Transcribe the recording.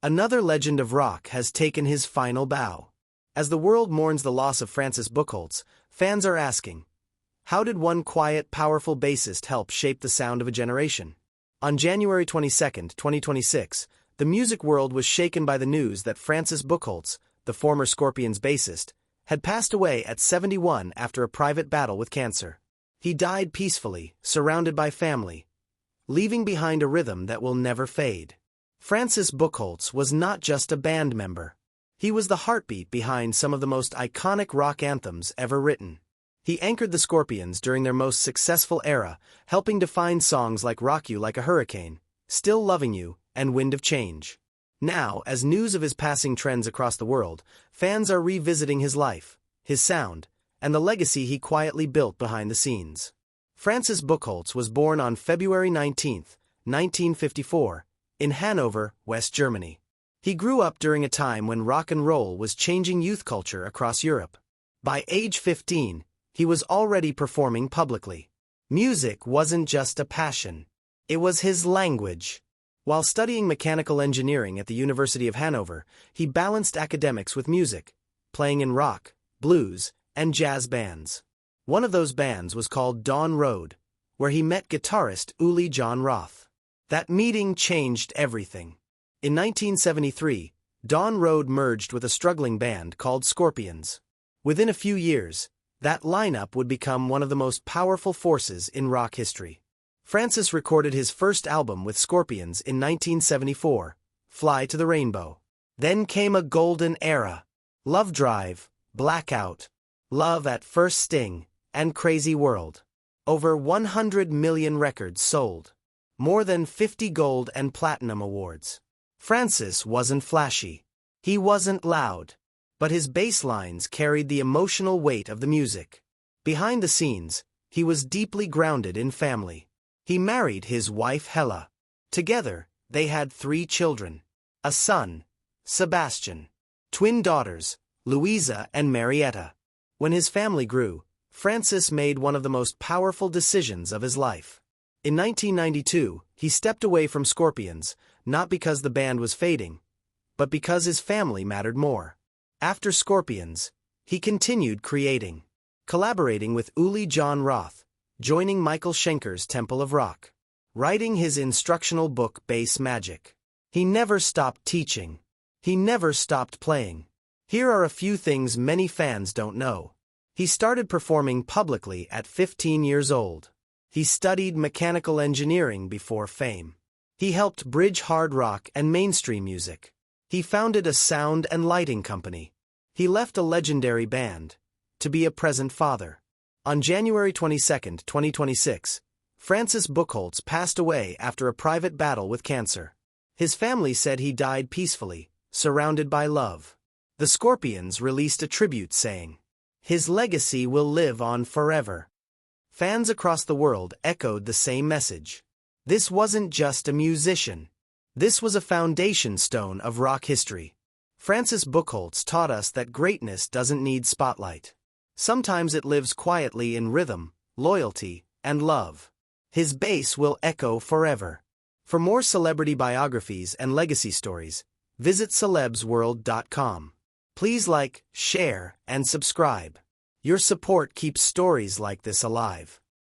Another legend of rock has taken his final bow. As the world mourns the loss of Francis Buchholz, fans are asking, how did one quiet, powerful bassist help shape the sound of a generation? On January 22, 2026, the music world was shaken by the news that Francis Buchholz, the former Scorpions bassist, had passed away at 71 after a private battle with cancer. He died peacefully, surrounded by family, leaving behind a rhythm that will never fade. Francis Buchholz was not just a band member. He was the heartbeat behind some of the most iconic rock anthems ever written. He anchored the Scorpions during their most successful era, helping define songs like Rock You Like a Hurricane, Still Loving You, and Wind of Change. Now, as news of his passing trends across the world, fans are revisiting his life, his sound, and the legacy he quietly built behind the scenes. Francis Buchholz was born on February 19, 1954, in Hanover, West Germany. He grew up during a time when rock and roll was changing youth culture across Europe. By age 15, he was already performing publicly. Music wasn't just a passion. It was his language. While studying mechanical engineering at the University of Hanover, he balanced academics with music, playing in rock, blues, and jazz bands. One of those bands was called Dawn Road, where he met guitarist Uli Jon Roth. That meeting changed everything. In 1973, Dawn Road merged with a struggling band called Scorpions. Within a few years, that lineup would become one of the most powerful forces in rock history. Francis recorded his first album with Scorpions in 1974, Fly to the Rainbow. Then came a golden era. Lovedrive, Blackout, Love at First Sting, and Crazy World. Over 100 million records sold. More than 50 gold and platinum awards. Francis wasn't flashy. He wasn't loud. But his bass lines carried the emotional weight of the music. Behind the scenes, he was deeply grounded in family. He married his wife Hella. Together, they had 3 children. A son, Sebastian. Twin daughters, Louisa and Marietta. When his family grew, Francis made one of the most powerful decisions of his life. In 1992, he stepped away from Scorpions, not because the band was fading, but because his family mattered more. After Scorpions, he continued creating, collaborating with Uli Jon Roth, joining Michael Schenker's Temple of Rock, writing his instructional book Bass Magic. He never stopped teaching. He never stopped playing. Here are a few things many fans don't know. He started performing publicly at 15 years old. He studied mechanical engineering before fame. He helped bridge hard rock and mainstream music. He founded a sound and lighting company. He left a legendary band to be a present father. On January 22, 2026, Francis Buchholz passed away after a private battle with cancer. His family said he died peacefully, surrounded by love. The Scorpions released a tribute saying, "His legacy will live on forever." Fans across the world echoed the same message. This wasn't just a musician. This was a foundation stone of rock history. Francis Buchholz taught us that greatness doesn't need spotlight. Sometimes it lives quietly in rhythm, loyalty, and love. His bass will echo forever. For more celebrity biographies and legacy stories, visit celebsworld.com. Please like, share, and subscribe. Your support keeps stories like this alive.